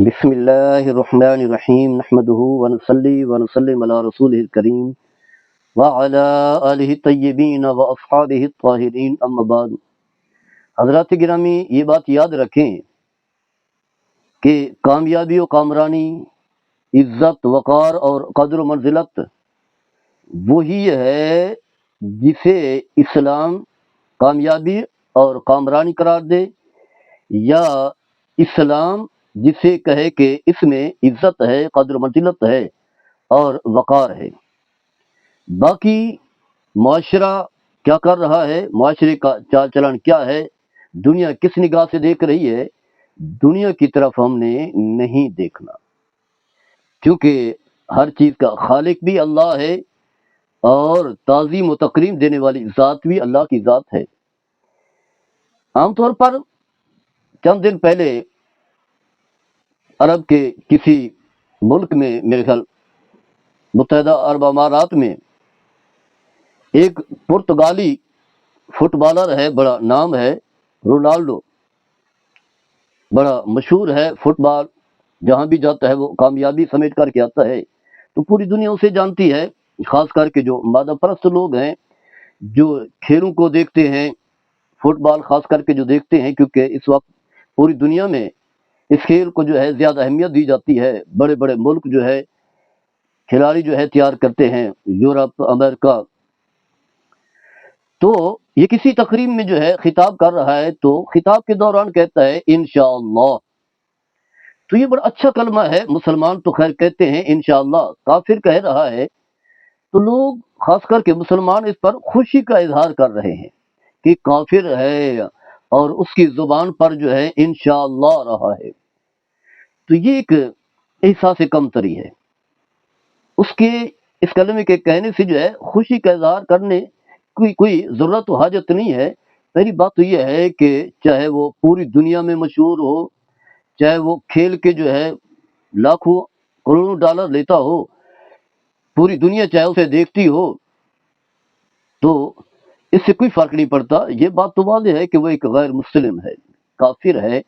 بسم اللہ الرحمن الرحیم نحمده ونصلی ونسلم علی رسولہ الکریم وعلی آلہ الطیبین واصحابہ الطاہرین اما بعد۔ حضرات گرامی، یہ بات یاد رکھیں کہ کامیابی و کامرانی، عزت وقار اور قدر و منزلت وہی ہے جسے اسلام کامیابی اور کامرانی قرار دے، یا اسلام جسے کہے کہ اس میں عزت ہے، قدر و منزلت ہے اور وقار ہے۔ باقی معاشرہ کیا کر رہا ہے، معاشرے کا چال چلن کیا ہے، دنیا کس نگاہ سے دیکھ رہی ہے، دنیا کی طرف ہم نے نہیں دیکھنا، کیونکہ ہر چیز کا خالق بھی اللہ ہے اور تعظیم و تکریم دینے والی ذات بھی اللہ کی ذات ہے۔ عام طور پر چند دن پہلے عرب کے کسی ملک میں، میرے خیال متحدہ عرب امارات میں، ایک پرتگالی فٹ بالر ہے، بڑا نام ہے رونالڈو، بڑا مشہور ہے فٹ بال، جہاں بھی جاتا ہے وہ کامیابی سمیٹ کر کے آتا ہے، تو پوری دنیا اسے جانتی ہے، خاص کر کے جو مادہ پرست لوگ ہیں، جو کھیلوں کو دیکھتے ہیں، فٹ بال خاص کر کے جو دیکھتے ہیں، کیونکہ اس وقت پوری دنیا میں اس کھیل کو جو ہے زیادہ اہمیت دی جاتی ہے، بڑے بڑے ملک جو ہے کھلاڑی جو ہے تیار کرتے ہیں، یورپ، امریکہ۔ تو یہ کسی تقریب میں جو ہے خطاب کر رہا ہے، تو خطاب کے دوران کہتا ہے انشاءاللہ۔ تو یہ بڑا اچھا کلمہ ہے، مسلمان تو خیر کہتے ہیں انشاءاللہ، کافر کہہ رہا ہے تو لوگ خاص کر کے مسلمان اس پر خوشی کا اظہار کر رہے ہیں کہ کافر ہے اور اس کی زبان پر جو ہے انشاءاللہ رہا ہے، تو یہ ایک احساس کمتری ہے۔ اس کے اس کلمے کے کہنے سے جو ہے خوشی کا اظہار کرنے کوئی ضرورت و حاجت نہیں ہے۔ پہلی بات تو یہ ہے کہ چاہے وہ پوری دنیا میں مشہور ہو، چاہے وہ کھیل کے جو ہے لاکھوں کروڑوں ڈالر لیتا ہو، پوری دنیا چاہے اسے دیکھتی ہو، تو اس سے کوئی فرق نہیں پڑتا۔ یہ بات تو واضح ہے کہ وہ ایک غیر مسلم ہے، کافر ہے۔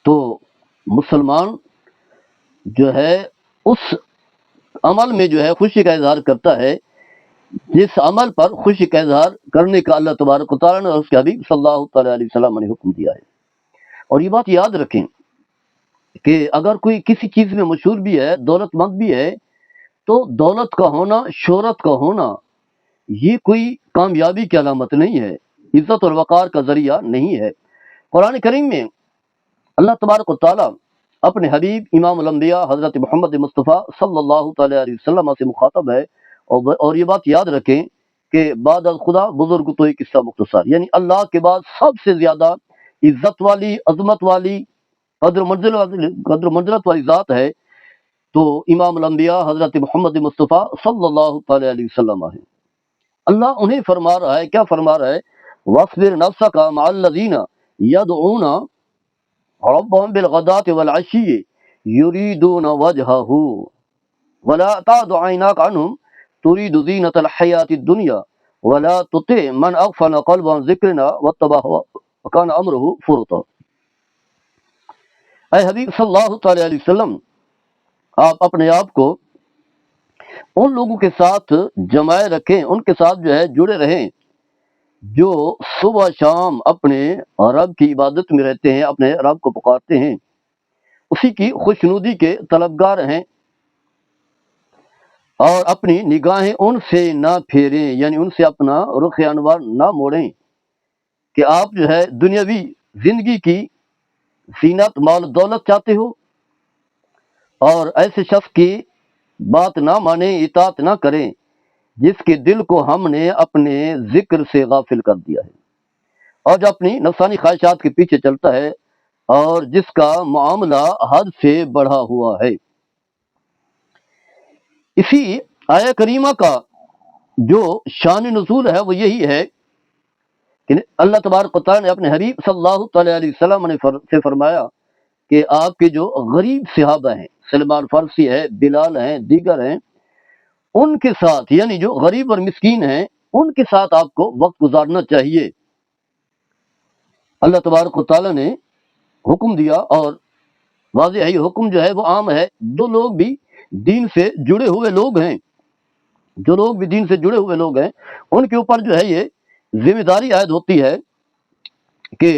تو مسلمان جو ہے اس عمل میں جو ہے خوشی کا اظہار کرتا ہے جس عمل پر خوشی کا اظہار کرنے کا اللہ تبارک و تعالیٰ نے اور اس کے حبیب صلی اللہ تعالیٰ علیہ وسلم نے حکم دیا ہے۔ اور یہ بات یاد رکھیں کہ اگر کوئی کسی چیز میں مشہور بھی ہے، دولت مند بھی ہے، تو دولت کا ہونا، شہرت کا ہونا، یہ کوئی کامیابی کی علامت نہیں ہے، عزت اور وقار کا ذریعہ نہیں ہے۔ قرآن کریم میں اللہ تبارک و تعالیٰ اپنے حبیب امام الانبیاء حضرت محمد مصطفیٰ صلی اللہ تعالیٰ علیہ وسلم سے مخاطب ہے، اور یہ بات یاد رکھیں کہ بعد از خدا بزرگ تو ایک قصہ مختصر، یعنی اللہ کے بعد سب سے زیادہ عزت والی، عظمت والی، قدر و منزلت والی ذات ہے تو امام الانبیاء حضرت محمد مصطفیٰ صلی اللہ تعالیٰ علیہ وسلم ہے۔ اللہ انہیں فرما رہا ہے، کیا فرما رہا ہے؟ وَاصْبِرْ نَفْسَكَ مَعَ الَّذِينَ يَدْعُونَ رَبَّهُمْ بِالْغَدَاةِ وَالْعَشِيِّ يُرِيدُونَ وَجْهَهُ وَلَا تَعْدُ عَيْنَاكَ عَنْهُمْ تُرِيدُ زِينَةَ الْحَيَاةِ الدُّنْيَا وَلَا تُطِعْ مَنْ أَغْفَلَ قَلْبُهُ عَنْ ذِكْرِنَا وَاتَّبَعَ هَوَاهُ وَكَانَ أَمْرُهُ فُرُطًا۔ اے حبیب صلی اللہ تعالیٰ علیہ وسلم، آپ اپنے آپ کو ان لوگوں کے ساتھ جمائے رکھیں، ان کے ساتھ جو ہے جڑے رہیں جو صبح شام اپنے رب کی عبادت میں رہتے ہیں، اپنے رب کو پکارتے ہیں، اسی کی خوشنودی کے طلبگار ہیں، اور اپنی نگاہیں ان سے نہ پھیریں، یعنی ان سے اپنا رخ انوار نہ موڑیں کہ آپ جو ہے دنیاوی زندگی کی زینت، مال و دولت چاہتے ہو اور ایسے شخص کی بات نہ مانیں، اطاعت نہ کریں جس کے دل کو ہم نے اپنے ذکر سے غافل کر دیا ہے، اور جو اپنی نفسانی خواہشات کے پیچھے چلتا ہے، اور جس کا معاملہ حد سے بڑھا ہوا ہے۔ اسی آیہ کریمہ کا جو شان نزول ہے وہ یہی ہے کہ اللہ تبارک و تعالیٰ نے اپنے حبیب صلی اللہ تعالیٰ علیہ وسلم سے فرمایا کہ آپ کے جو غریب صحابہ ہیں، سلمان فارسی ہے، بلال ہیں، دیگر ہیں، ان کے ساتھ، یعنی جو غریب اور مسکین ہیں، ان کے ساتھ آپ کو وقت گزارنا چاہیے۔ اللہ تبارک و تعالیٰ نے حکم دیا، اور واضح ہے، یہ حکم جو ہے وہ عام ہے، جو لوگ بھی دین سے جڑے ہوئے لوگ ہیں، جو لوگ بھی دین سے جڑے ہوئے لوگ ہیں، ان کے اوپر جو ہے یہ ذمہ داری عائد ہوتی ہے کہ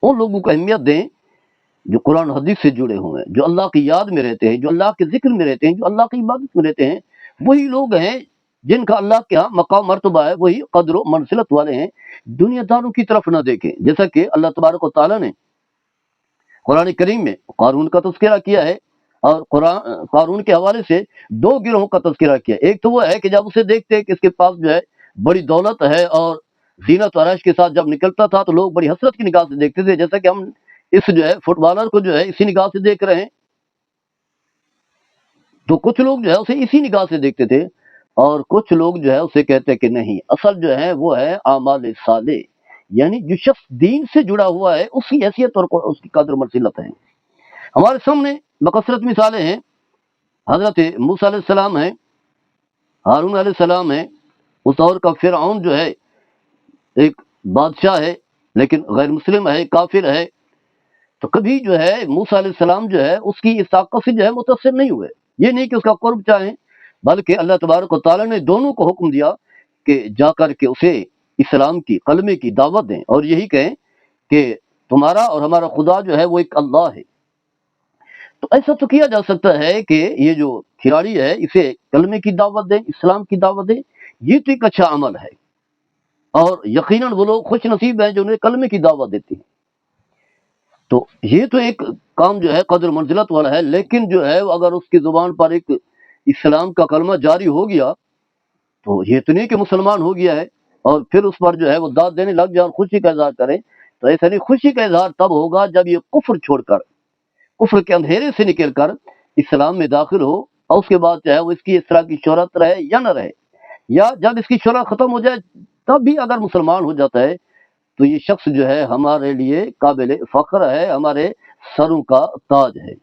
ان لوگوں کو اہمیت دیں جو قرآن حدیث سے جڑے ہوئے ہیں، جو اللہ کی یاد میں رہتے ہیں، جو اللہ کے ذکر میں رہتے ہیں، جو اللہ کی عبادت میں رہتے ہیں، وہی لوگ ہیں جن کا اللہ کے ہاں مقام مرتبہ ہے، وہی قدر و منزلت والے ہیں۔ دنیا داروں کی طرف نہ دیکھیں، جیسا کہ اللہ تبارک و تعالیٰ نے قرآن کریم میں قارون کا تذکرہ کیا ہے، اور قارون کے حوالے سے دو گروہوں کا تذکرہ کیا۔ ایک تو وہ ہے کہ جب اسے دیکھتے کہ اس کے پاس جو ہے بڑی دولت ہے اور زینت و عرائش کے ساتھ جب نکلتا تھا تو لوگ بڑی حسرت کی نگاہ سے دیکھتے تھے، جیسا کہ ہم اس جو ہے فٹ بالر کو جو ہے اسی نگاہ سے دیکھ رہے ہیں، تو کچھ لوگ جو ہے اسے اسی نگاہ سے دیکھتے تھے، اور کچھ لوگ جو ہے اسے کہتے کہ نہیں، اصل جو ہے وہ ہے اعمال صالح، یعنی جو شخص دین سے جڑا ہوا ہے اس کی حیثیت اور اس کی قدر منزلت ہے۔ ہمارے سامنے بکثرت مثالیں ہیں، حضرت موسیٰ علیہ السلام ہیں، ہارون علیہ السلام ہیں، اس دور کا فرعون جو ہے ایک بادشاہ ہے لیکن غیر مسلم ہے، کافر ہے، تو کبھی جو ہے موسیٰ علیہ السلام جو ہے اس کی اس طاقت سے جو ہے متاثر نہیں ہوئے، یہ نہیں کہ اس کا قرب چاہیں، بلکہ اللہ تبارک و تعالیٰ نے دونوں کو حکم دیا کہ جا کر کے اسے اسلام کی کلمے کی دعوت دیں اور یہی کہیں کہ تمہارا اور ہمارا خدا جو ہے وہ ایک اللہ ہے۔ تو ایسا تو کیا جا سکتا ہے کہ یہ جو کھلاڑی ہے اسے کلمے کی دعوت دیں، اسلام کی دعوت دیں، یہ تو ایک اچھا عمل ہے، اور یقیناً وہ لوگ خوش نصیب ہیں جو انہیں کلمے کی دعوت دیتے ہیں۔ تو یہ تو ایک کام جو ہے قدر منزلت والا ہے، لیکن جو ہے اگر اس کی زبان پر ایک اسلام کا کلمہ جاری ہو گیا تو یہ تو نہیں کہ مسلمان ہو گیا ہے اور پھر اس پر جو ہے وہ داد دینے لگ جائے اور خوشی کا اظہار کرے، تو ایسا نہیں، خوشی کا اظہار تب ہوگا جب یہ کفر چھوڑ کر، کفر کے اندھیرے سے نکل کر اسلام میں داخل ہو، اور اس کے بعد چاہے وہ اس کی اس طرح کی شہرت رہے یا نہ رہے، یا جب اس کی شہرت ختم ہو جائے تب بھی اگر مسلمان ہو جاتا ہے تو یہ شخص جو ہے ہمارے لیے قابل فخر ہے، ہمارے سروں کا تاج ہے۔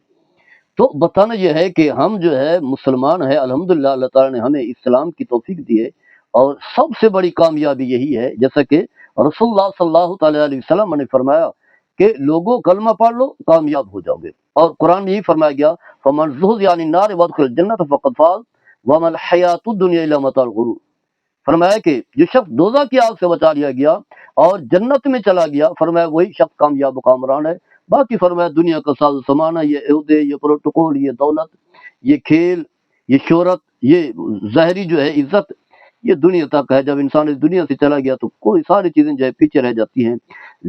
تو بتانا یہ ہے کہ ہم جو ہے مسلمان ہیں، الحمدللہ اللہ تعالیٰ نے ہمیں اسلام کی توفیق دی ہے، اور سب سے بڑی کامیابی یہی ہے جیسا کہ رسول اللہ صلی اللہ تعالیٰ علیہ وسلم نے فرمایا کہ لوگوں کلمہ پڑھ لو کامیاب ہو جاؤ گے، اور قرآن میں یہی فرمایا گیا فَمَنْ زُحْزِحَ عَنِ النَّارِ وَأُدْخِلَ الْجَنَّةَ فَقَدْ فَازَ وَمَا الْحَيَاةُ الدُّنْيَا إِلَّا مَتَاعُ الْغُرُورِ۔ فرمایا کہ جو شخص دوزخ کی آگ سے بچا لیا گیا اور جنت میں چلا گیا، فرمایا وہی شخص کامیاب و کامران ہے۔ باقی فرمایا دنیا کا ساز و سامان ہے، یہ عہدے، یہ پروٹوکول، یہ دولت، یہ کھیل، یہ شہرت، یہ ظاہری جو ہے عزت، یہ دنیا تک ہے، جب انسان اس دنیا سے چلا گیا تو کوئی ساری چیزیں جو ہے پیچھے رہ جاتی ہیں۔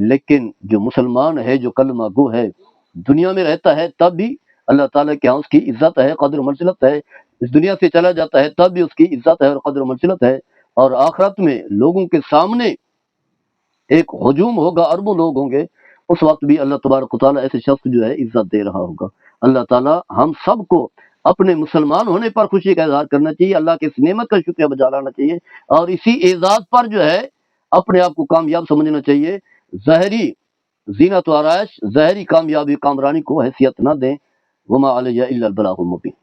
لیکن جو مسلمان ہے، جو کلمہ گو ہے، دنیا میں رہتا ہے تب بھی اللہ تعالیٰ کے ہاں اس کی عزت ہے، قدر و منزلت ہے، اس دنیا سے چلا جاتا ہے تب بھی اس کی عزت ہے اور قدر و منزلت ہے، اور آخرت میں لوگوں کے سامنے ایک ہجوم ہوگا، اربوں لوگ ہوں گے، اس وقت بھی اللہ تبارک و تعالیٰ ایسے شخص جو ہے عزت دے رہا ہوگا۔ اللہ تعالیٰ ہم سب کو اپنے مسلمان ہونے پر خوشی کا اظہار کرنا چاہیے، اللہ کے اس نعمت کا شکریہ بجا لانا چاہیے، اور اسی اعزاز پر جو ہے اپنے آپ کو کامیاب سمجھنا چاہیے۔ ظاہری زینت و آرائش، ظاہری کامیابی کامرانی کو حیثیت نہ دیں۔ وما علیہ الا البلاغ المبین۔